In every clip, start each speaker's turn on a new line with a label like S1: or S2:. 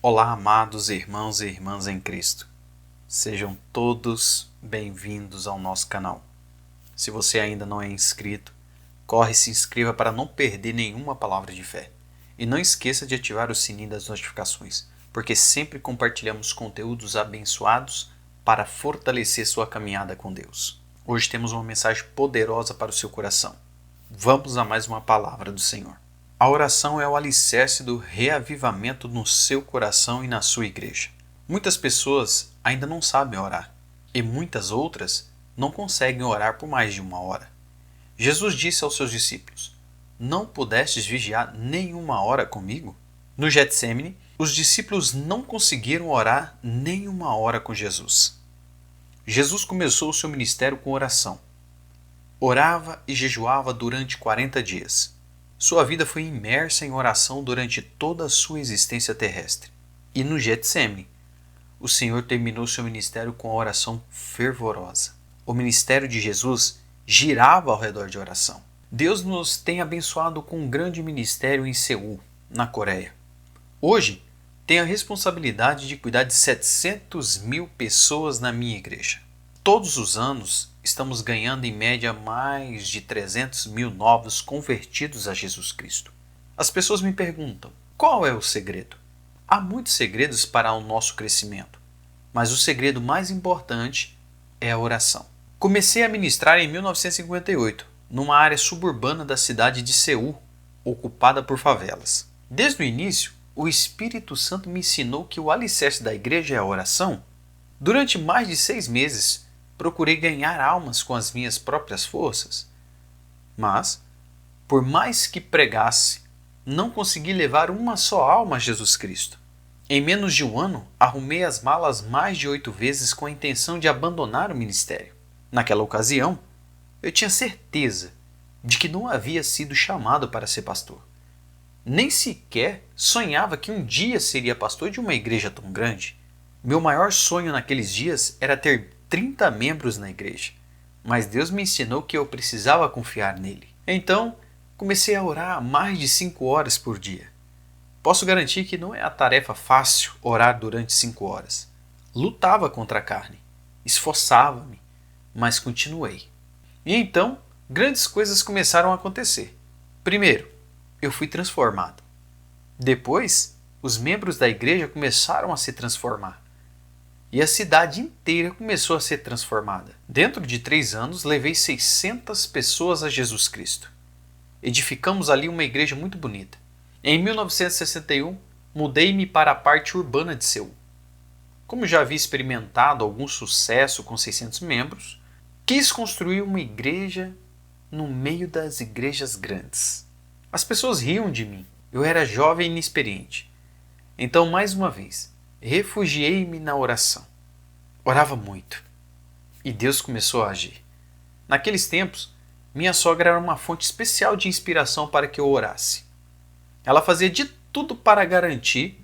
S1: Olá, amados irmãos e irmãs em Cristo. Sejam todos bem-vindos ao nosso canal. Se você ainda não é inscrito, corre e se inscreva para não perder nenhuma palavra de fé. E não esqueça de ativar o sininho das notificações, porque sempre compartilhamos conteúdos abençoados para fortalecer sua caminhada com Deus. Hoje temos uma mensagem poderosa para o seu coração. Vamos a mais uma palavra do Senhor. A oração é o alicerce do reavivamento no seu coração e na sua igreja. Muitas pessoas ainda não sabem orar, e muitas outras não conseguem orar por mais de uma hora. Jesus disse aos seus discípulos: "Não pudestes vigiar nem uma hora comigo?" No Getsêmani, os discípulos não conseguiram orar nem uma hora com Jesus. Jesus começou o seu ministério com oração. Orava e jejuava durante 40 dias. Sua vida foi imersa em oração durante toda a sua existência terrestre. E no Getsêmani, o Senhor terminou seu ministério com a oração fervorosa. O ministério de Jesus girava ao redor de oração. Deus nos tem abençoado com um grande ministério em Seul, na Coreia. Hoje, tenho a responsabilidade de cuidar de 700.000 pessoas na minha igreja. Todos os anos, estamos ganhando em média mais de 300.000 novos convertidos a Jesus Cristo. As pessoas me perguntam, qual é o segredo? Há muitos segredos para o nosso crescimento, mas o segredo mais importante é a oração. Comecei a ministrar em 1958, numa área suburbana da cidade de Seul, ocupada por favelas. Desde o início, o Espírito Santo me ensinou que o alicerce da igreja é a oração. Durante mais de 6 meses, procurei ganhar almas com as minhas próprias forças. Mas, por mais que pregasse, não consegui levar uma só alma a Jesus Cristo. Em menos de um ano, arrumei as malas mais de 8 vezes com a intenção de abandonar o ministério. Naquela ocasião, eu tinha certeza de que não havia sido chamado para ser pastor. Nem sequer sonhava que um dia seria pastor de uma igreja tão grande. Meu maior sonho naqueles dias era ter 30 membros na igreja, mas Deus me ensinou que eu precisava confiar nele. Então, comecei a orar mais de 5 horas por dia. Posso garantir que não é a tarefa fácil orar durante 5 horas. Lutava contra a carne, esforçava-me, mas continuei. E então, grandes coisas começaram a acontecer. Primeiro, eu fui transformado. Depois, os membros da igreja começaram a se transformar. E a cidade inteira começou a ser transformada. Dentro de 3 anos, levei 600 pessoas a Jesus Cristo. Edificamos ali uma igreja muito bonita. Em 1961, mudei-me para a parte urbana de Seul. Como já havia experimentado algum sucesso com 600 membros, quis construir uma igreja no meio das igrejas grandes. As pessoas riam de mim. Eu era jovem e inexperiente. Então, mais uma vez, refugiei-me na oração. Orava muito. E Deus começou a agir. Naqueles tempos, minha sogra era uma fonte especial de inspiração para que eu orasse. Ela fazia de tudo para garantir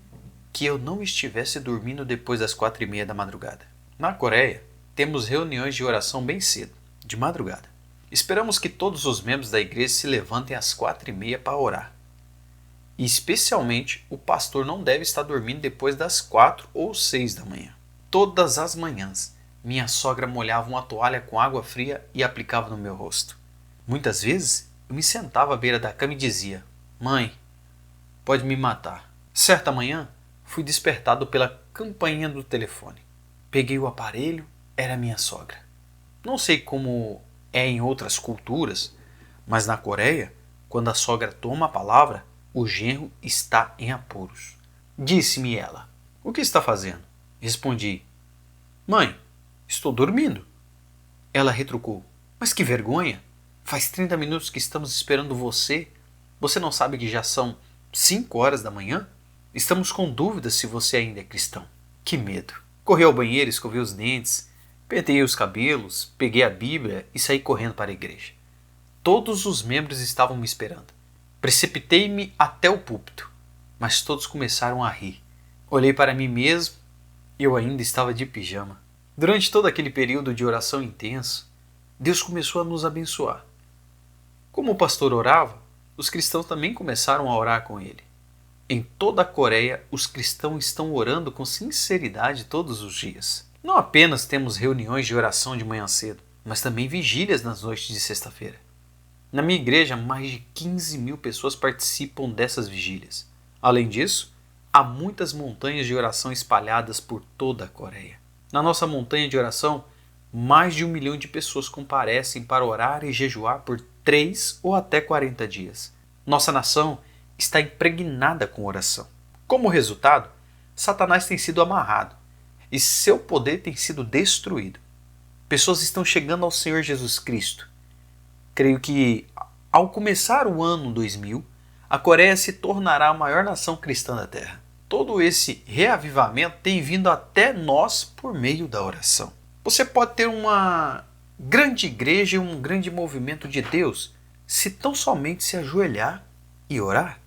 S1: que eu não estivesse dormindo depois das 4:30 da madrugada. Na Coreia, temos reuniões de oração bem cedo, de madrugada. Esperamos que todos os membros da igreja se levantem às 4:30 para orar. E especialmente o pastor não deve estar dormindo depois das 4 ou 6 da manhã. Todas as manhãs, minha sogra molhava uma toalha com água fria e aplicava no meu rosto. Muitas vezes, eu me sentava à beira da cama e dizia: "Mãe, pode me matar." Certa manhã, fui despertado pela campainha do telefone. Peguei o aparelho, era minha sogra. Não sei como é em outras culturas, mas na Coreia, quando a sogra toma a palavra, o genro está em apuros. Disse-me ela: "O que está fazendo?" Respondi: "Mãe, estou dormindo." Ela retrucou: "Mas que vergonha! Faz 30 minutos que estamos esperando você. Você não sabe que já são 5 horas da manhã? Estamos com dúvidas se você ainda é cristão." Que medo! Corri ao banheiro, escovei os dentes, penteei os cabelos, peguei a Bíblia e saí correndo para a igreja. Todos os membros estavam me esperando. Precipitei-me até o púlpito, mas todos começaram a rir. Olhei para mim mesmo e eu ainda estava de pijama. Durante todo aquele período de oração intenso, Deus começou a nos abençoar. Como o pastor orava, os cristãos também começaram a orar com ele. Em toda a Coreia, os cristãos estão orando com sinceridade todos os dias. Não apenas temos reuniões de oração de manhã cedo, mas também vigílias nas noites de sexta-feira. Na minha igreja, mais de 15 mil pessoas participam dessas vigílias. Além disso, há muitas montanhas de oração espalhadas por toda a Coreia. Na nossa montanha de oração, mais de 1 milhão de pessoas comparecem para orar e jejuar por 3 ou até 40 dias. Nossa nação está impregnada com oração. Como resultado, Satanás tem sido amarrado e seu poder tem sido destruído. Pessoas estão chegando ao Senhor Jesus Cristo. Creio que, ao começar o ano 2000, a Coreia se tornará a maior nação cristã da Terra. Todo esse reavivamento tem vindo até nós por meio da oração. Você pode ter uma grande igreja e um grande movimento de Deus se tão somente se ajoelhar e orar.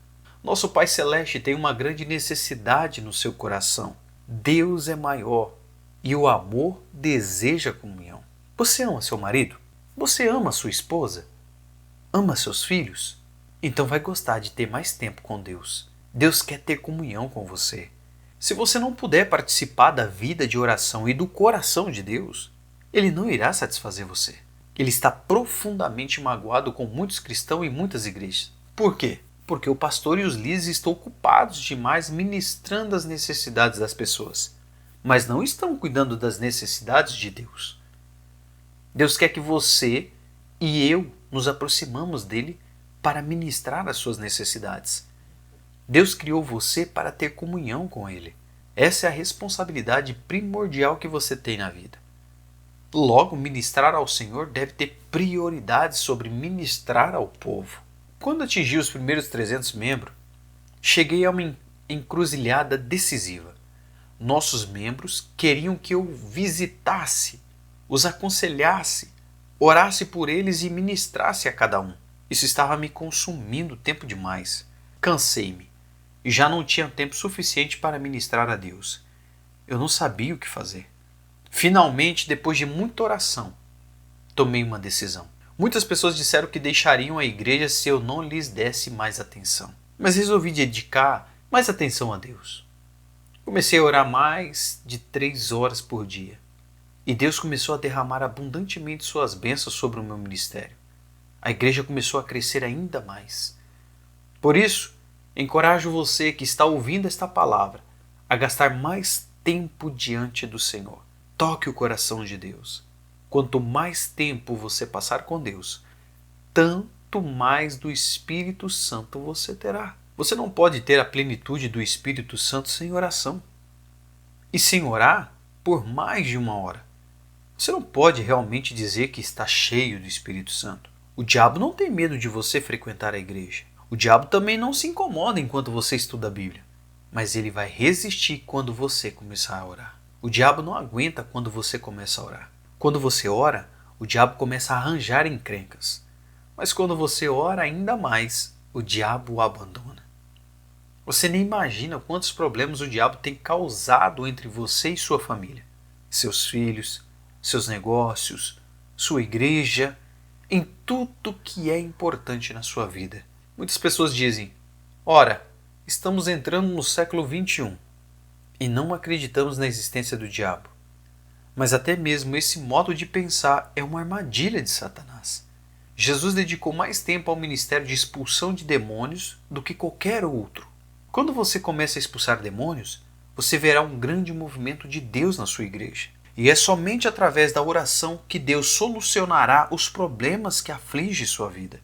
S1: Nosso Pai Celeste tem uma grande necessidade no seu coração. Deus é maior e o amor deseja comunhão. Você ama seu marido? Você ama sua esposa? Ama seus filhos? Então vai gostar de ter mais tempo com Deus. Deus quer ter comunhão com você. Se você não puder participar da vida de oração e do coração de Deus, Ele não irá satisfazer você. Ele está profundamente magoado com muitos cristãos e muitas igrejas. Por quê? Porque o pastor e os líderes estão ocupados demais ministrando as necessidades das pessoas, mas não estão cuidando das necessidades de Deus. Deus quer que você e eu nos aproximamos dele para ministrar as suas necessidades. Deus criou você para ter comunhão com ele. Essa é a responsabilidade primordial que você tem na vida. Logo, ministrar ao Senhor deve ter prioridade sobre ministrar ao povo. Quando atingi os primeiros 300 membros, cheguei a uma encruzilhada decisiva. Nossos membros queriam que eu visitasse, os aconselhasse, orasse por eles e ministrasse a cada um. Isso estava me consumindo tempo demais. Cansei-me e já não tinha tempo suficiente para ministrar a Deus. Eu não sabia o que fazer. Finalmente, depois de muita oração, tomei uma decisão. Muitas pessoas disseram que deixariam a igreja se eu não lhes desse mais atenção. Mas resolvi dedicar mais atenção a Deus. Comecei a orar mais de 3 horas por dia. E Deus começou a derramar abundantemente suas bênçãos sobre o meu ministério. A igreja começou a crescer ainda mais. Por isso, encorajo você que está ouvindo esta palavra a gastar mais tempo diante do Senhor. Toque o coração de Deus. Quanto mais tempo você passar com Deus, tanto mais do Espírito Santo você terá. Você não pode ter a plenitude do Espírito Santo sem oração. E sem orar por mais de 1 hora. Você não pode realmente dizer que está cheio do Espírito Santo. O diabo não tem medo de você frequentar a igreja. O diabo também não se incomoda enquanto você estuda a Bíblia. Mas ele vai resistir quando você começar a orar. O diabo não aguenta quando você começa a orar. Quando você ora, o diabo começa a arranjar encrencas. Mas quando você ora ainda mais, o diabo o abandona. Você nem imagina quantos problemas o diabo tem causado entre você e sua família, seus filhos, seus negócios, sua igreja, em tudo que é importante na sua vida. Muitas pessoas dizem, ora, estamos entrando no século 21 e não acreditamos na existência do diabo. Mas até mesmo esse modo de pensar é uma armadilha de Satanás. Jesus dedicou mais tempo ao ministério de expulsão de demônios do que qualquer outro. Quando você começa a expulsar demônios, você verá um grande movimento de Deus na sua igreja. E é somente através da oração que Deus solucionará os problemas que afligem sua vida.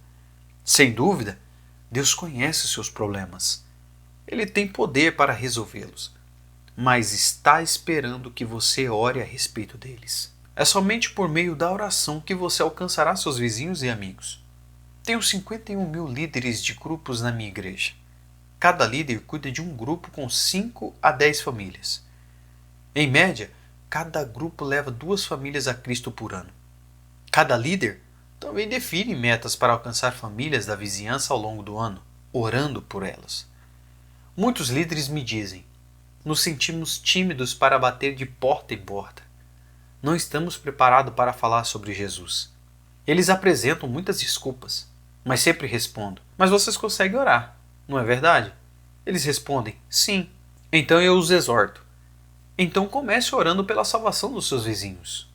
S1: Sem dúvida, Deus conhece os seus problemas. Ele tem poder para resolvê-los, mas está esperando que você ore a respeito deles. É somente por meio da oração que você alcançará seus vizinhos e amigos. Tenho 51 mil líderes de grupos na minha igreja. Cada líder cuida de um grupo com 5 a 10 famílias. Em média, cada grupo leva 2 famílias a Cristo por ano. Cada líder também define metas para alcançar famílias da vizinhança ao longo do ano, orando por elas. Muitos líderes me dizem, nos sentimos tímidos para bater de porta em porta. Não estamos preparados para falar sobre Jesus. Eles apresentam muitas desculpas, mas sempre respondo, mas vocês conseguem orar, não é verdade? Eles respondem: sim. Então eu os exorto. Então comece orando pela salvação dos seus vizinhos.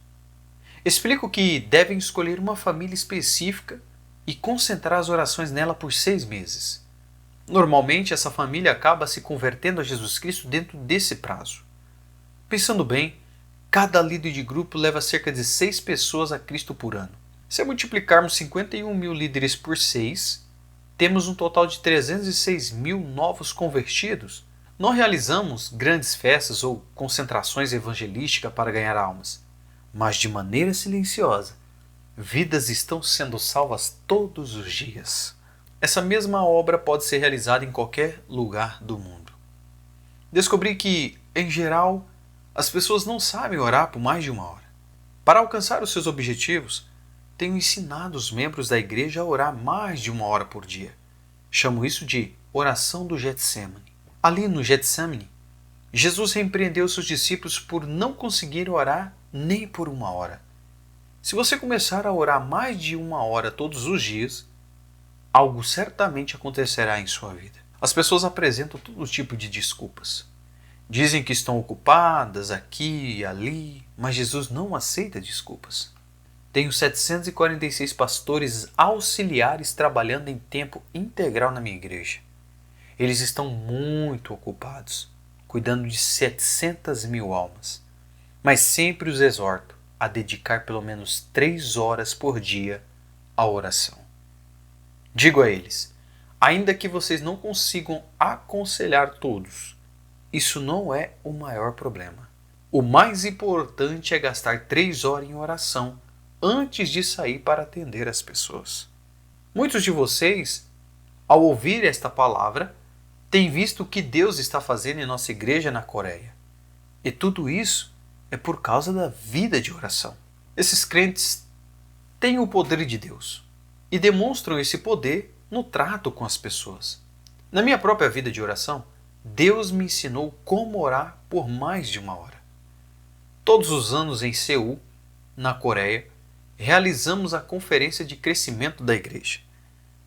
S1: Explico que devem escolher uma família específica e concentrar as orações nela por 6 meses. Normalmente essa família acaba se convertendo a Jesus Cristo dentro desse prazo. Pensando bem, cada líder de grupo leva cerca de 6 pessoas a Cristo por ano. Se multiplicarmos 51 mil líderes por 6, temos um total de 306 mil novos convertidos. Não realizamos grandes festas ou concentrações evangelísticas para ganhar almas, mas de maneira silenciosa, vidas estão sendo salvas todos os dias. Essa mesma obra pode ser realizada em qualquer lugar do mundo. Descobri que, em geral, as pessoas não sabem orar por mais de 1 hora. Para alcançar os seus objetivos, tenho ensinado os membros da igreja a orar mais de 1 hora por dia. Chamo isso de oração do Getsemane. Ali no Getsemane, Jesus repreendeu seus discípulos por não conseguirem orar nem por 1 hora. Se você começar a orar mais de 1 hora todos os dias, algo certamente acontecerá em sua vida. As pessoas apresentam todo tipo de desculpas. Dizem que estão ocupadas aqui e ali, mas Jesus não aceita desculpas. Tenho 746 pastores auxiliares trabalhando em tempo integral na minha igreja. Eles estão muito ocupados, cuidando de 700 mil almas. Mas sempre os exorto a dedicar pelo menos 3 horas por dia à oração. Digo a eles, ainda que vocês não consigam aconselhar todos, isso não é o maior problema. O mais importante é gastar 3 horas em oração antes de sair para atender as pessoas. Muitos de vocês, ao ouvir esta palavra, têm visto o que Deus está fazendo em nossa igreja na Coreia. E tudo isso é por causa da vida de oração. Esses crentes têm o poder de Deus e demonstram esse poder no trato com as pessoas. Na minha própria vida de oração, Deus me ensinou como orar por mais de 1 hora. Todos os anos em Seul, na Coreia, realizamos a conferência de crescimento da igreja.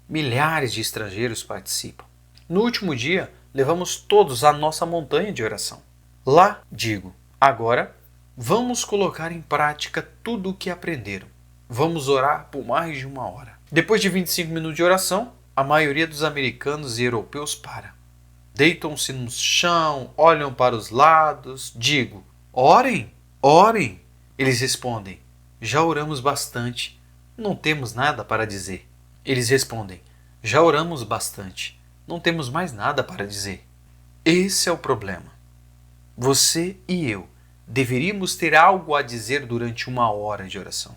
S1: Milhares de estrangeiros participam. No último dia, levamos todos à nossa montanha de oração. Lá, digo, agora vamos colocar em prática tudo o que aprenderam. Vamos orar por mais de 1 hora. Depois de 25 minutos de oração, a maioria dos americanos e europeus para. Deitam-se no chão, olham para os lados. Digo, orem, orem. Eles respondem, já oramos bastante, não temos nada para dizer. Eles respondem, já oramos bastante, não temos mais nada para dizer. Esse é o problema. Você e eu deveríamos ter algo a dizer durante 1 hora de oração.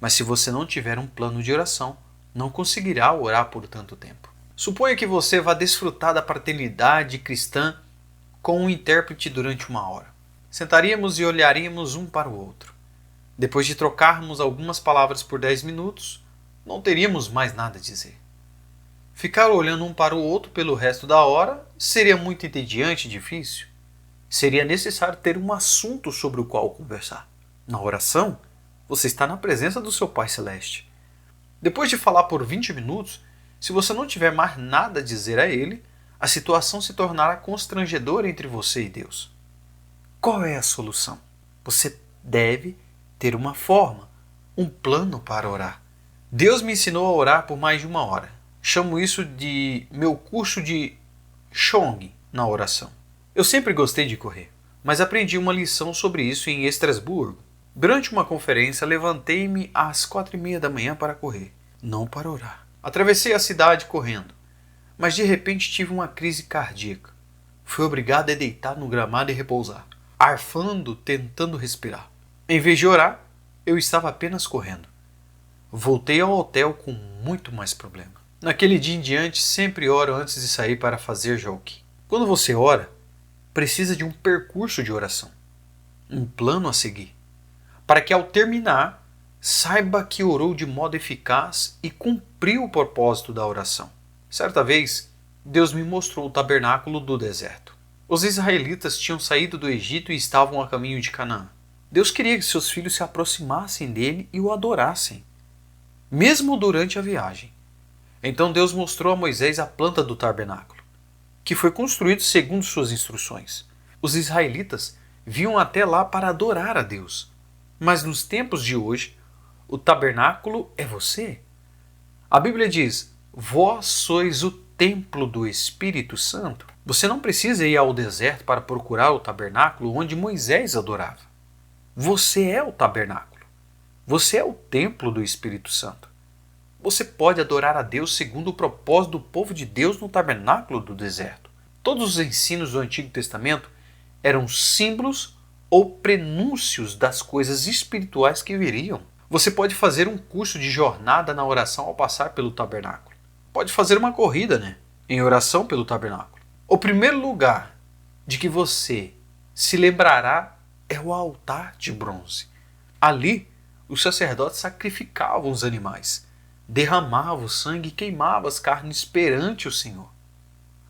S1: Mas se você não tiver um plano de oração, não conseguirá orar por tanto tempo. Suponha que você vá desfrutar da fraternidade cristã com um intérprete durante 1 hora. Sentaríamos e olharíamos um para o outro. Depois de trocarmos algumas palavras por 10 minutos, não teríamos mais nada a dizer. Ficar olhando um para o outro pelo resto da hora seria muito entediante e difícil. Seria necessário ter um assunto sobre o qual conversar. Na oração, você está na presença do seu Pai Celeste. Depois de falar por 20 minutos, se você não tiver mais nada a dizer a Ele, a situação se tornará constrangedora entre você e Deus. Qual é a solução? Você deve ter uma forma, um plano para orar. Deus me ensinou a orar por mais de 1 hora. Chamo isso de meu curso de Chong na oração. Eu sempre gostei de correr, mas aprendi uma lição sobre isso em Estrasburgo. Durante uma conferência, levantei-me às 4h30 da manhã para correr, não para orar. Atravessei a cidade correndo, mas de repente tive uma crise cardíaca. Fui obrigado a deitar no gramado e repousar, arfando, tentando respirar. Em vez de orar, eu estava apenas correndo. Voltei ao hotel com muito mais problema. Naquele dia em diante, sempre oro antes de sair para fazer jogging. Quando você ora, precisa de um percurso de oração, um plano a seguir, para que ao terminar, saiba que orou de modo eficaz e cumpriu o propósito da oração. Certa vez, Deus me mostrou o tabernáculo do deserto. Os israelitas tinham saído do Egito e estavam a caminho de Canaã. Deus queria que seus filhos se aproximassem dele e o adorassem, mesmo durante a viagem. Então Deus mostrou a Moisés a planta do tabernáculo. que foi construído segundo suas instruções. Os israelitas vinham até lá para adorar a Deus. Mas nos tempos de hoje, o tabernáculo é você. A Bíblia diz: vós sois o templo do Espírito Santo. Você não precisa ir ao deserto para procurar o tabernáculo onde Moisés adorava. Você é o tabernáculo. Você é o templo do Espírito Santo. Você pode adorar a Deus segundo o propósito do povo de Deus no tabernáculo do deserto. Todos os ensinos do Antigo Testamento eram símbolos ou prenúncios das coisas espirituais que viriam. Você pode fazer um curso de jornada na oração ao passar pelo tabernáculo. Pode fazer uma corrida, em oração pelo tabernáculo. O primeiro lugar de que você se lembrará é o altar de bronze. Ali, os sacerdotes sacrificavam os animais, derramavam o sangue e queimavam as carnes perante o Senhor.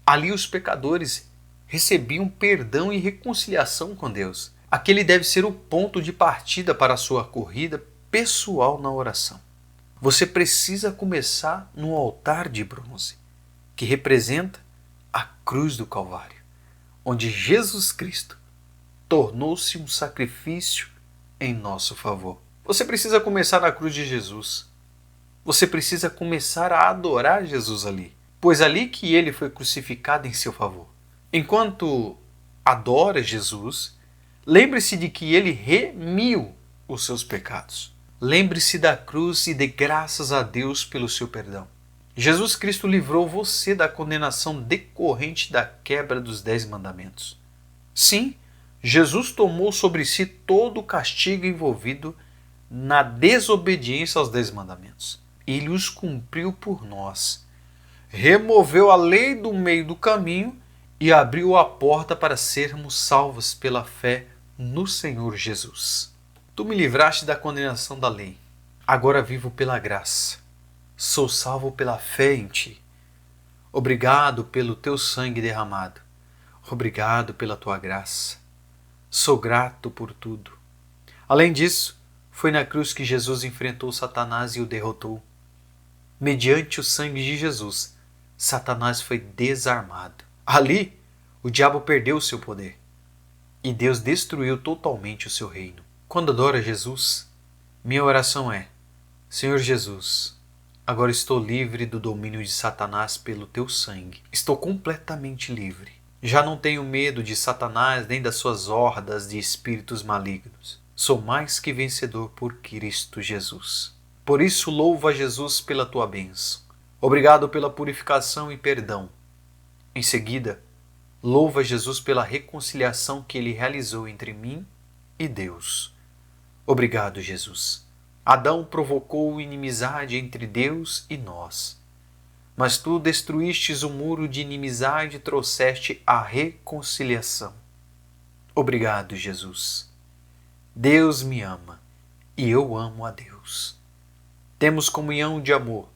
S1: Ali os pecadores recebiam perdão e reconciliação com Deus. Aquele deve ser o ponto de partida para a sua corrida pessoal na oração. Você precisa começar no altar de bronze, que representa a cruz do Calvário, onde Jesus Cristo tornou-se um sacrifício em nosso favor. Você precisa começar na cruz de Jesus. Você precisa começar a adorar Jesus ali, pois ali que ele foi crucificado em seu favor. Enquanto adora Jesus, lembre-se de que ele remiu os seus pecados. Lembre-se da cruz e dê graças a Deus pelo seu perdão. Jesus Cristo livrou você da condenação decorrente da quebra dos 10 mandamentos. Sim, Jesus tomou sobre si todo o castigo envolvido na desobediência aos 10 mandamentos. Ele os cumpriu por nós. Removeu a lei do meio do caminho e abriu a porta para sermos salvos pela fé no Senhor Jesus. Tu me livraste da condenação da lei. Agora vivo pela graça. Sou salvo pela fé em ti. Obrigado pelo teu sangue derramado. Obrigado pela tua graça. Sou grato por tudo. Além disso, foi na cruz que Jesus enfrentou Satanás e o derrotou. Mediante o sangue de Jesus, Satanás foi desarmado. Ali, o diabo perdeu o seu poder e Deus destruiu totalmente o seu reino. Quando adoro a Jesus, minha oração é: Senhor Jesus, agora estou livre do domínio de Satanás pelo teu sangue. Estou completamente livre. Já não tenho medo de Satanás nem das suas hordas de espíritos malignos. Sou mais que vencedor por Cristo Jesus. Por isso louvo a Jesus pela tua bênção. Obrigado pela purificação e perdão. Em seguida, louvo a Jesus pela reconciliação que ele realizou entre mim e Deus. Obrigado, Jesus. Adão provocou inimizade entre Deus e nós. Mas tu destruístes o muro de inimizade e trouxeste a reconciliação. Obrigado, Jesus. Deus me ama e eu amo a Deus. Temos comunhão de amor.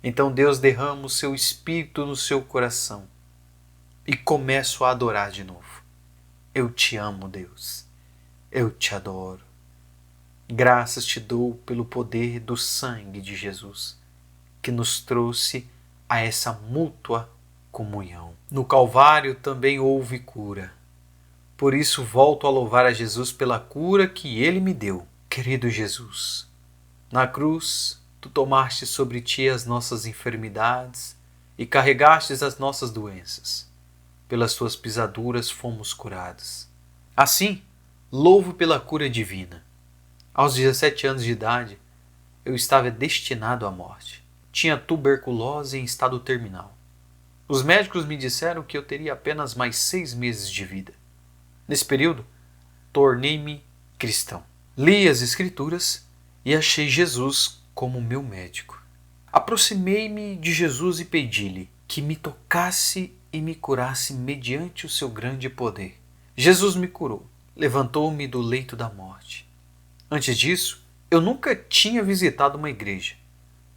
S1: Então Deus derrama o seu Espírito no seu coração e começo a adorar de novo. Eu te amo, Deus. Eu te adoro. Graças te dou pelo poder do sangue de Jesus, que nos trouxe a essa mútua comunhão. No Calvário também houve cura. Por isso volto a louvar a Jesus pela cura que ele me deu. Querido Jesus, na cruz tu tomaste sobre ti as nossas enfermidades e carregastes as nossas doenças. Pelas tuas pisaduras fomos curados. Assim, louvo pela cura divina. Aos 17 anos de idade, eu estava destinado à morte. Tinha tuberculose em estado terminal. Os médicos me disseram que eu teria apenas mais 6 meses de vida. Nesse período, tornei-me cristão. Li as Escrituras e achei Jesus como meu médico. Aproximei-me de Jesus e pedi-lhe que me tocasse e me curasse mediante o seu grande poder. Jesus me curou, levantou-me do leito da morte. Antes disso, eu nunca tinha visitado uma igreja,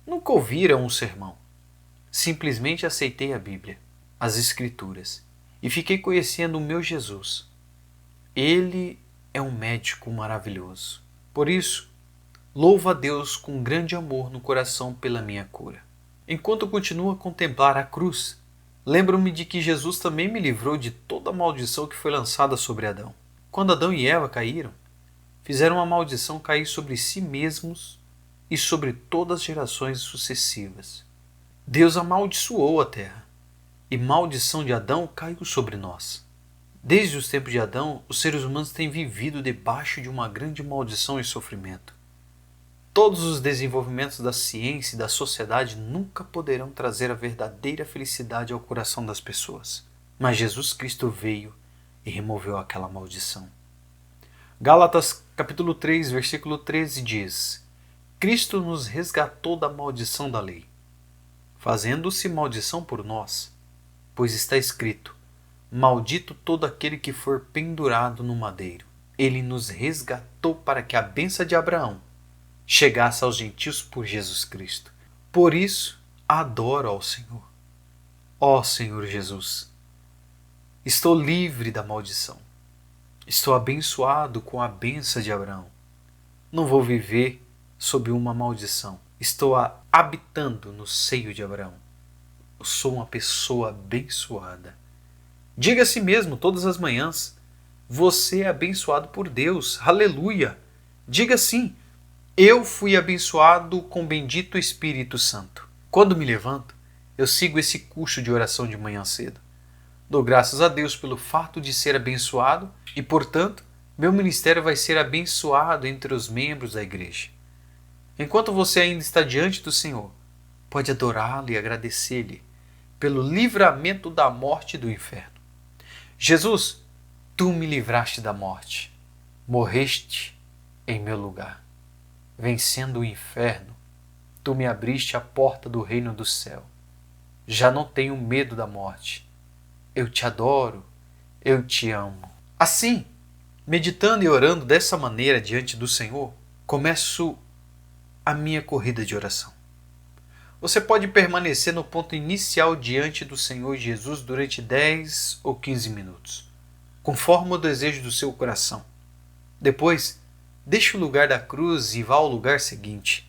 S1: nunca ouvira um sermão. Simplesmente aceitei a Bíblia, as Escrituras, e fiquei conhecendo o meu Jesus. Ele é um médico maravilhoso. Por isso, louvo a Deus com grande amor no coração pela minha cura. Enquanto continuo a contemplar a cruz, Lembro-me de que Jesus também me livrou de toda a maldição que foi lançada sobre Adão. Quando Adão e Eva caíram, fizeram a maldição cair sobre si mesmos e sobre todas as gerações sucessivas. Deus amaldiçoou a terra, e maldição de Adão caiu sobre nós. Desde os tempos de Adão, os seres humanos têm vivido debaixo de uma grande maldição e sofrimento. Todos os desenvolvimentos da ciência e da sociedade nunca poderão trazer a verdadeira felicidade ao coração das pessoas. Mas Jesus Cristo veio e removeu aquela maldição. Gálatas capítulo 3, versículo 13 diz: Cristo nos resgatou da maldição da lei, fazendo-se maldição por nós, pois está escrito: Maldito todo aquele que for pendurado no madeiro. Ele nos resgatou para que a bênção de Abraão chegasse aos gentios por Jesus Cristo. Por isso, adoro ao Senhor. Ó Senhor Jesus, estou livre da maldição. Estou abençoado com a bênção de Abraão. Não vou viver sob uma maldição. Estou habitando no seio de Abraão. Eu sou uma pessoa abençoada. Diga a si mesmo todas as manhãs: você é abençoado por Deus. Aleluia! Diga assim: eu fui abençoado com o bendito Espírito Santo. Quando me levanto, eu sigo esse curso de oração de manhã cedo. Dou graças a Deus pelo fato de ser abençoado e, portanto, meu ministério vai ser abençoado entre os membros da igreja. Enquanto você ainda está diante do Senhor, pode adorá-lo e agradecer-lhe pelo livramento da morte e do inferno. Jesus, tu me livraste da morte, morreste em meu lugar. Vencendo o inferno, tu me abriste a porta do reino do céu. Já não tenho medo da morte. Eu te adoro, eu te amo. Assim, meditando e orando dessa maneira diante do Senhor, começo a minha corrida de oração. Você pode permanecer no ponto inicial diante do Senhor Jesus durante 10 ou 15 minutos, conforme o desejo do seu coração. Depois, deixe o lugar da cruz e vá ao lugar seguinte,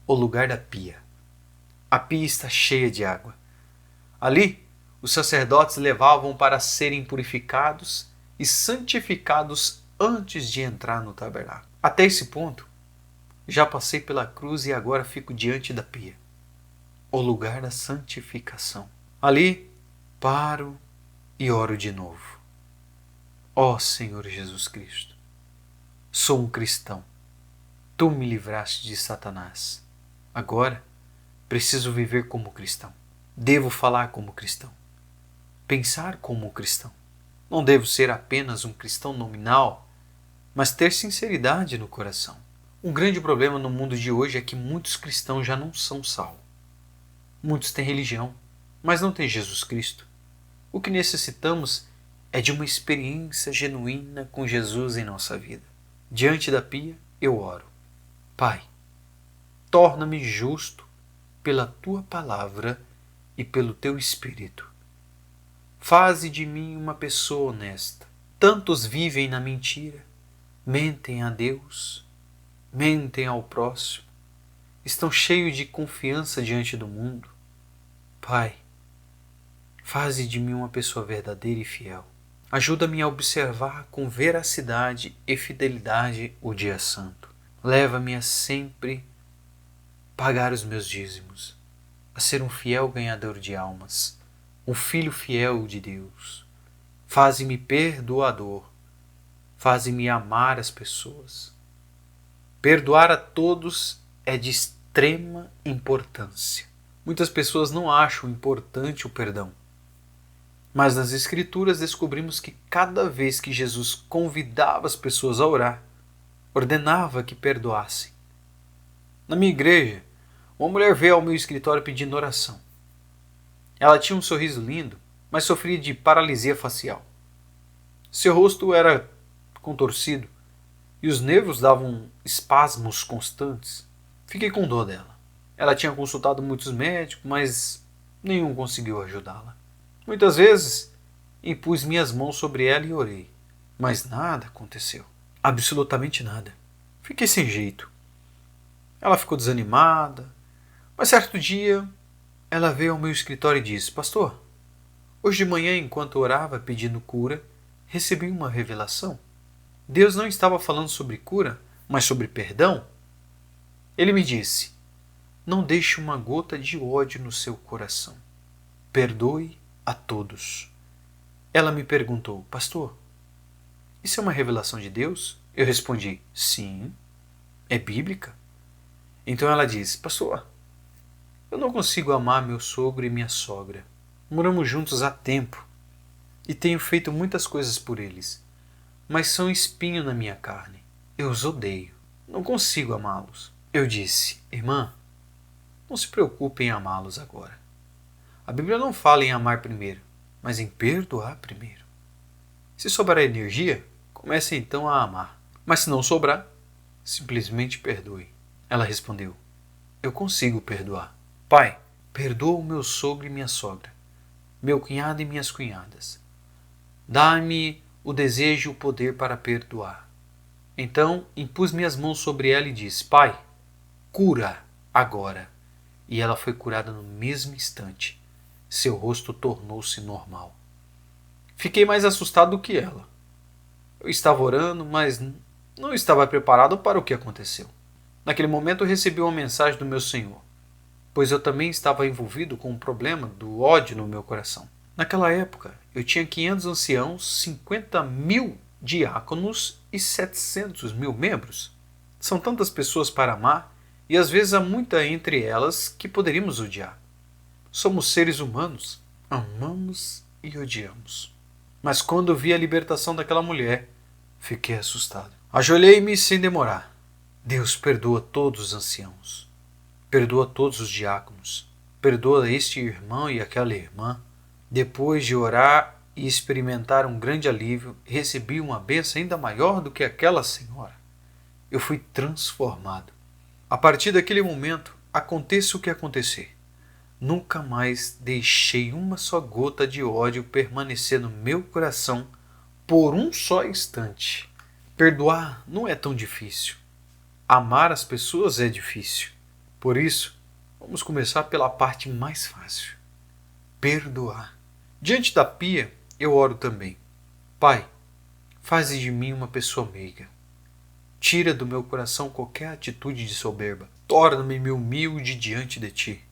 S1: o lugar da pia. A pia está cheia de água. Ali, os sacerdotes levavam para serem purificados e santificados antes de entrar no tabernáculo. Até esse ponto, já passei pela cruz e agora fico diante da pia, o lugar da santificação. Ali, paro e oro de novo. Ó Senhor Jesus Cristo, sou um cristão. Tu me livraste de Satanás. Agora, preciso viver como cristão. Devo falar como cristão. Pensar como cristão. Não devo ser apenas um cristão nominal, mas ter sinceridade no coração. Um grande problema no mundo de hoje é que muitos cristãos já não são salvos. Muitos têm religião, mas não têm Jesus Cristo. O que necessitamos é de uma experiência genuína com Jesus em nossa vida. Diante da pia, eu oro. Pai, torna-me justo pela Tua palavra e pelo Teu Espírito. Faze de mim uma pessoa honesta. Tantos vivem na mentira, mentem a Deus, mentem ao próximo, estão cheios de confiança diante do mundo. Pai, faze de mim uma pessoa verdadeira e fiel. Ajuda-me a observar com veracidade e fidelidade o dia santo. Leva-me a sempre pagar os meus dízimos, a ser um fiel ganhador de almas, um filho fiel de Deus. Faze-me perdoador, faze-me amar as pessoas. Perdoar a todos é de extrema importância. Muitas pessoas não acham importante o perdão. Mas nas Escrituras descobrimos que cada vez que Jesus convidava as pessoas a orar, ordenava que perdoassem. Na minha igreja, uma mulher veio ao meu escritório pedindo oração. Ela tinha um sorriso lindo, mas sofria de paralisia facial. Seu rosto era contorcido e os nervos davam espasmos constantes. Fiquei com dor dela. Ela tinha consultado muitos médicos, mas nenhum conseguiu ajudá-la. Muitas vezes impus minhas mãos sobre ela e orei, mas nada aconteceu. Absolutamente nada. Fiquei sem jeito. Ela ficou desanimada, mas certo dia ela veio ao meu escritório e disse: Pastor, Hoje de manhã, enquanto orava pedindo cura, recebi uma revelação. Deus não estava falando sobre cura, mas sobre perdão. Ele me disse: não deixe uma gota de ódio no seu coração. Perdoe a todos. Ela me perguntou: pastor, isso é uma revelação de Deus? Eu respondi: sim, é bíblica. Então ela disse: pastor, eu não consigo amar meu sogro e minha sogra. Moramos juntos há tempo e tenho feito muitas coisas por eles, mas são espinho na minha carne. Eu os odeio. Não consigo amá-los. Eu disse: irmã, não se preocupe em amá-los agora. A Bíblia não fala em amar primeiro, mas em perdoar primeiro. Se sobrar energia, comece então a amar. Mas se não sobrar, simplesmente perdoe. Ela respondeu: eu consigo perdoar. Pai, perdoa o meu sogro e minha sogra, meu cunhado e minhas cunhadas. Dá-me o desejo e o poder para perdoar. Então impus minhas mãos sobre ela e disse: pai, cura agora. E ela foi curada no mesmo instante. Seu rosto tornou-se normal. Fiquei mais assustado do que ela. Eu estava orando, mas não estava preparado para o que aconteceu. Naquele momento eu recebi uma mensagem do meu Senhor, pois eu também estava envolvido com o problema do ódio no meu coração. Naquela época, eu tinha 500 anciãos, 50.000 diáconos e 700.000 membros. São tantas pessoas para amar, e às vezes há muita entre elas que poderíamos odiar. Somos seres humanos, amamos e odiamos. Mas quando vi a libertação daquela mulher, fiquei assustado. Ajoelhei-me sem demorar. Deus perdoa todos os anciãos, perdoa todos os diáconos, perdoa este irmão e aquela irmã. Depois de orar e experimentar um grande alívio, recebi uma bênção ainda maior do que aquela senhora. Eu fui transformado. A partir daquele momento, aconteça o que acontecer, nunca mais deixei uma só gota de ódio permanecer no meu coração por um só instante. Perdoar não é tão difícil. Amar as pessoas é difícil. Por isso, vamos começar pela parte mais fácil: perdoar. Diante da pia, eu oro também. Pai, faze de mim uma pessoa meiga. Tira do meu coração qualquer atitude de soberba. Torna-me humilde diante de ti.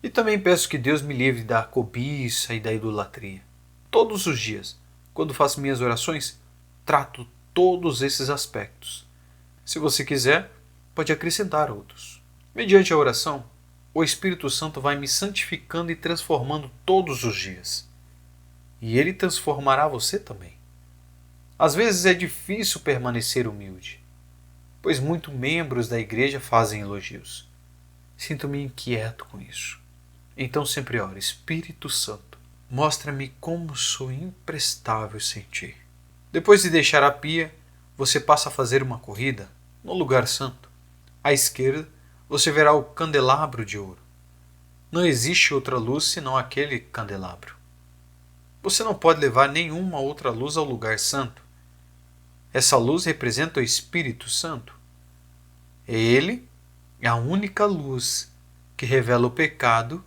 S1: E também peço que Deus me livre da cobiça e da idolatria. Todos os dias, quando faço minhas orações, trato todos esses aspectos. Se você quiser, pode acrescentar outros. Mediante a oração, o Espírito Santo vai me santificando e transformando todos os dias. E ele transformará você também. Às vezes é difícil permanecer humilde, pois muitos membros da igreja fazem elogios. Sinto-me inquieto com isso. Então sempre oro: Espírito Santo, mostra-me como sou imprestável sem ti. Depois de deixar a pia, você passa a fazer uma corrida no lugar santo. À esquerda, você verá o candelabro de ouro. Não existe outra luz senão aquele candelabro. Você não pode levar nenhuma outra luz ao lugar santo. Essa luz representa o Espírito Santo. Ele é a única luz que revela o pecado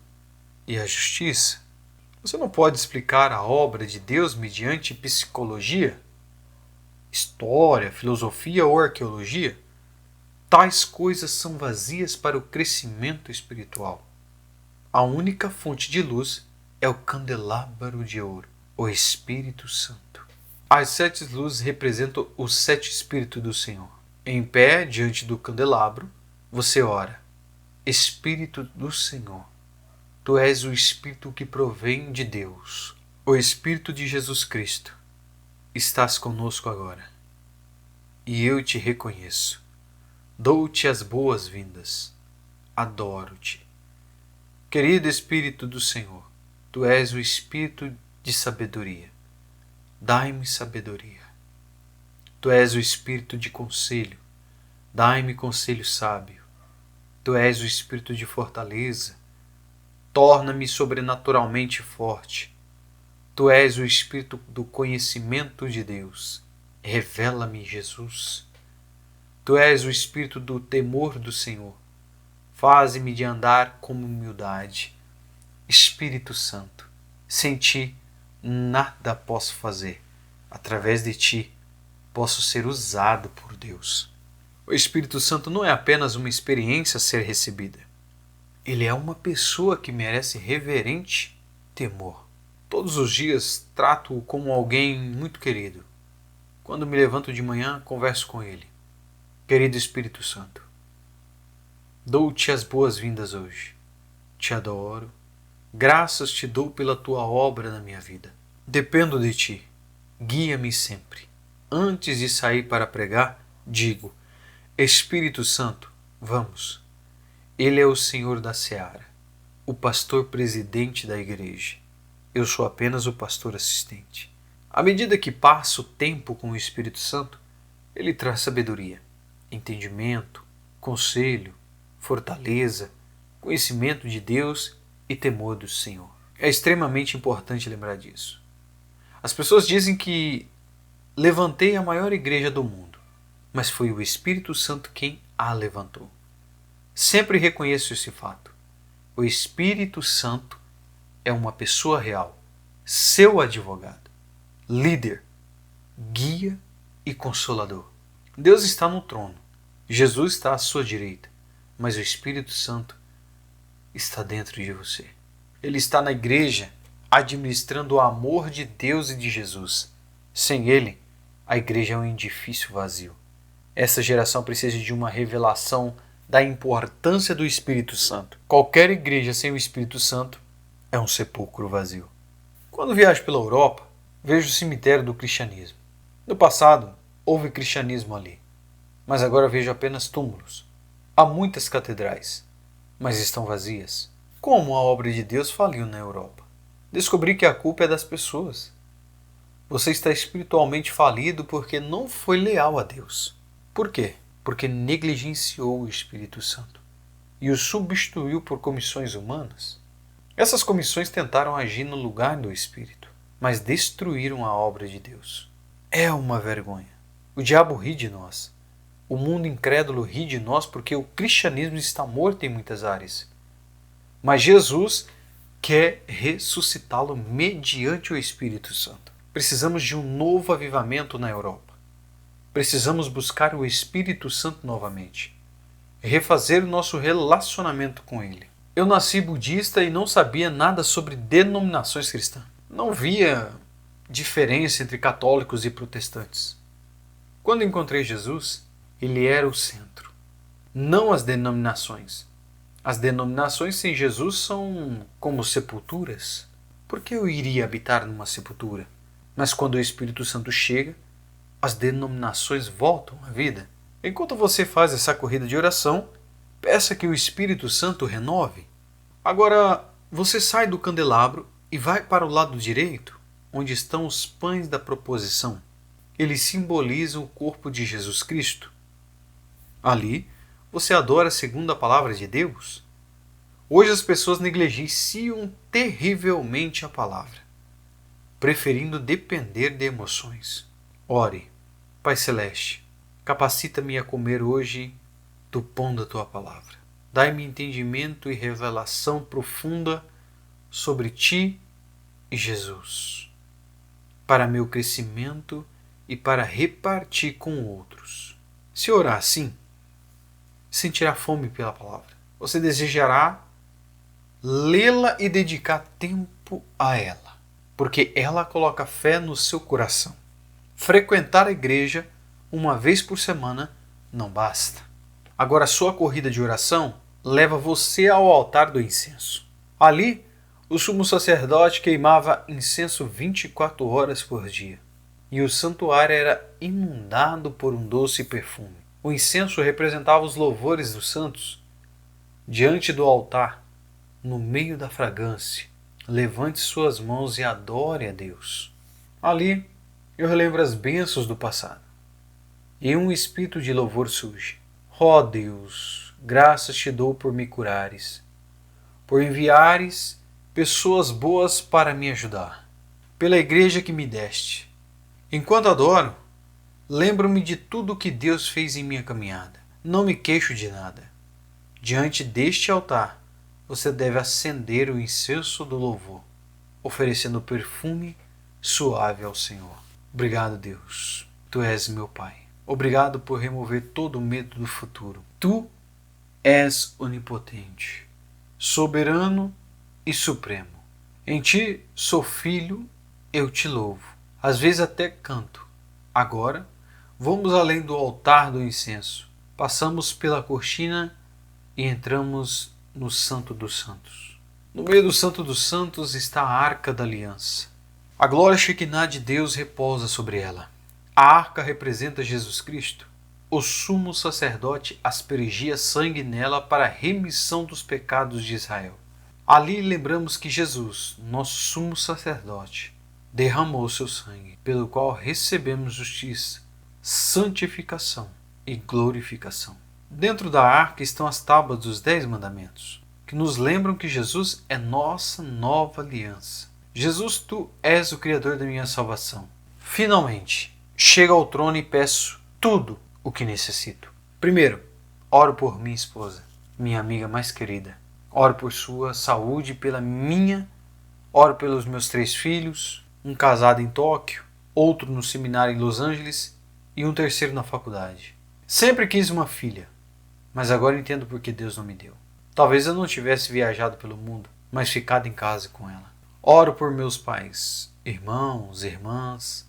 S1: e a justiça. Você não pode explicar a obra de Deus mediante psicologia, história, filosofia ou arqueologia. Tais coisas são vazias para o crescimento espiritual. A única fonte de luz é o candelabro de ouro, o Espírito Santo. As 7 luzes representam os 7 Espíritos do Senhor. Em pé, diante do candelabro, você ora: Espírito do Senhor, tu és o Espírito que provém de Deus, o Espírito de Jesus Cristo. Estás conosco agora, e eu te reconheço. Dou-te as boas-vindas. Adoro-te. Querido Espírito do Senhor, tu és o Espírito de sabedoria. Dai-me sabedoria. Tu és o Espírito de conselho. Dai-me conselho sábio. Tu és o Espírito de fortaleza. Torna-me sobrenaturalmente forte. Tu és o Espírito do conhecimento de Deus. Revela-me, Jesus. Tu és o Espírito do temor do Senhor. Faze-me de andar com humildade. Espírito Santo, sem ti nada posso fazer. Através de ti, posso ser usado por Deus. O Espírito Santo não é apenas uma experiência a ser recebida. Ele é uma pessoa que merece reverente temor. Todos os dias trato-o como alguém muito querido. Quando me levanto de manhã, converso com ele. Querido Espírito Santo, dou-te as boas-vindas hoje. Te adoro. Graças te dou pela tua obra na minha vida. Dependo de ti. Guia-me sempre. Antes de sair para pregar, digo: Espírito Santo, vamos. Ele é o Senhor da seara, o pastor presidente da igreja. Eu sou apenas o pastor assistente. À medida que passo tempo com o Espírito Santo, ele traz sabedoria, entendimento, conselho, fortaleza, conhecimento de Deus e temor do Senhor. É extremamente importante lembrar disso. As pessoas dizem que levantei a maior igreja do mundo, mas foi o Espírito Santo quem a levantou. Sempre reconheço esse fato. O Espírito Santo é uma pessoa real, seu advogado, líder, guia e consolador. Deus está no trono, Jesus está à sua direita, mas o Espírito Santo está dentro de você. Ele está na igreja administrando o amor de Deus e de Jesus. Sem ele, a igreja é um edifício vazio. Essa geração precisa de uma revelação da importância do Espírito Santo. Qualquer igreja sem o Espírito Santo é um sepulcro vazio. Quando viajo pela Europa, vejo o cemitério do cristianismo. No passado, houve cristianismo ali, mas agora vejo apenas túmulos. Há muitas catedrais, mas estão vazias. Como a obra de Deus faliu na Europa? Descobri que a culpa é das pessoas. Você está espiritualmente falido porque não foi leal a Deus. Por quê? Porque negligenciou o Espírito Santo e o substituiu por comissões humanas. Essas comissões tentaram agir no lugar do Espírito, mas destruíram a obra de Deus. É uma vergonha. O diabo ri de nós. O mundo incrédulo ri de nós porque o cristianismo está morto em muitas áreas. Mas Jesus quer ressuscitá-lo mediante o Espírito Santo. Precisamos de um novo avivamento na Europa. Precisamos buscar o Espírito Santo novamente. Refazer o nosso relacionamento com ele. Eu nasci budista e não sabia nada sobre denominações cristãs. Não via diferença entre católicos e protestantes. Quando encontrei Jesus, ele era o centro, não as denominações. As denominações sem Jesus são como sepulturas. Por que eu iria habitar numa sepultura? Mas quando o Espírito Santo chega, as denominações voltam à vida. Enquanto você faz essa corrida de oração, peça que o Espírito Santo renove. Agora, você sai do candelabro e vai para o lado direito, onde estão os pães da proposição. Eles simbolizam o corpo de Jesus Cristo. Ali, você adora segundo a palavra de Deus. Hoje as pessoas negligenciam terrivelmente a palavra, preferindo depender de emoções. Ore, Pai Celeste, capacita-me a comer hoje do pão da Tua palavra. Dai-me entendimento e revelação profunda sobre Ti e Jesus, para meu crescimento e para repartir com outros. Se orar assim, sentirá fome pela palavra. Você desejará lê-la e dedicar tempo a ela, porque ela coloca fé no seu coração. Frequentar a igreja uma vez por semana não basta. Agora, a sua corrida de oração leva você ao altar do incenso. Ali, o sumo sacerdote queimava incenso 24 horas por dia, e o santuário era inundado por um doce perfume. O incenso representava os louvores dos santos. Diante do altar, no meio da fragrância, levante suas mãos e adore a Deus. Ali, eu relembro as bênçãos do passado, e um espírito de louvor surge. Ó Deus, graças te dou por me curares, por enviares pessoas boas para me ajudar, pela igreja que me deste. Enquanto adoro, lembro-me de tudo que Deus fez em minha caminhada. Não me queixo de nada. Diante deste altar, você deve acender o incenso do louvor, oferecendo perfume suave ao Senhor. Obrigado, Deus. Tu és meu Pai. Obrigado por remover todo o medo do futuro. Tu és onipotente, soberano e supremo. Em ti sou filho, eu te louvo. Às vezes até canto. Agora, vamos além do altar do incenso. Passamos pela cortina e entramos no Santo dos Santos. No meio do Santo dos Santos está a Arca da Aliança. A glória Shekinah de Deus repousa sobre ela. A arca representa Jesus Cristo. O sumo sacerdote aspergia sangue nela para a remissão dos pecados de Israel. Ali lembramos que Jesus, nosso sumo sacerdote, derramou seu sangue, pelo qual recebemos justiça, santificação e glorificação. Dentro da arca estão as tábuas dos 10 mandamentos, que nos lembram que Jesus é nossa nova aliança. Jesus, tu és o Criador da minha salvação. Finalmente, chego ao trono e peço tudo o que necessito. Primeiro, oro por minha esposa, minha amiga mais querida. Oro por sua saúde, pela minha. Oro pelos meus 3 filhos, um casado em Tóquio, outro no seminário em Los Angeles e um terceiro na faculdade. Sempre quis uma filha, mas agora entendo por que Deus não me deu. Talvez eu não tivesse viajado pelo mundo, mas ficado em casa com ela. Oro por meus pais, irmãos, irmãs,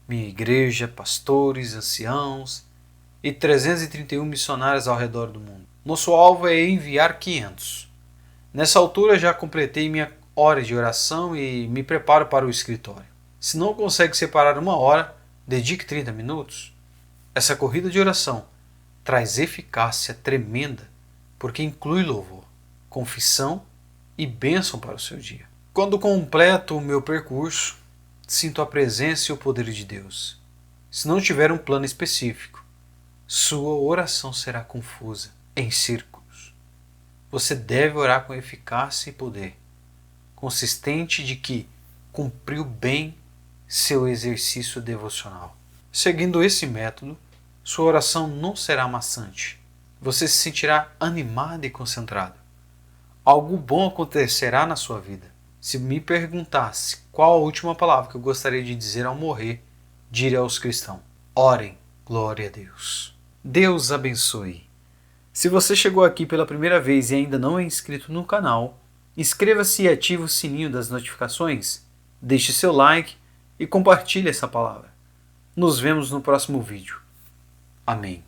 S1: minha igreja, pastores, anciãos e 331 missionários ao redor do mundo. Nosso alvo é enviar 500. Nessa altura já completei minha hora de oração e me preparo para o escritório. Se não consegue separar uma hora, dedique 30 minutos. Essa corrida de oração traz eficácia tremenda porque inclui louvor, confissão e bênção para o seu dia. Quando completo o meu percurso, sinto a presença e o poder de Deus. Se não tiver um plano específico, sua oração será confusa, em círculos. Você deve orar com eficácia e poder, consistente de que cumpriu bem seu exercício devocional. Seguindo esse método, sua oração não será maçante. Você se sentirá animado e concentrado. Algo bom acontecerá na sua vida. Se me perguntasse qual a última palavra que eu gostaria de dizer ao morrer, diria aos cristãos: orem, glória a Deus. Deus abençoe. Se você chegou aqui pela primeira vez e ainda não é inscrito no canal, inscreva-se e ative o sininho das notificações, deixe seu like e compartilhe essa palavra. Nos vemos no próximo vídeo. Amém.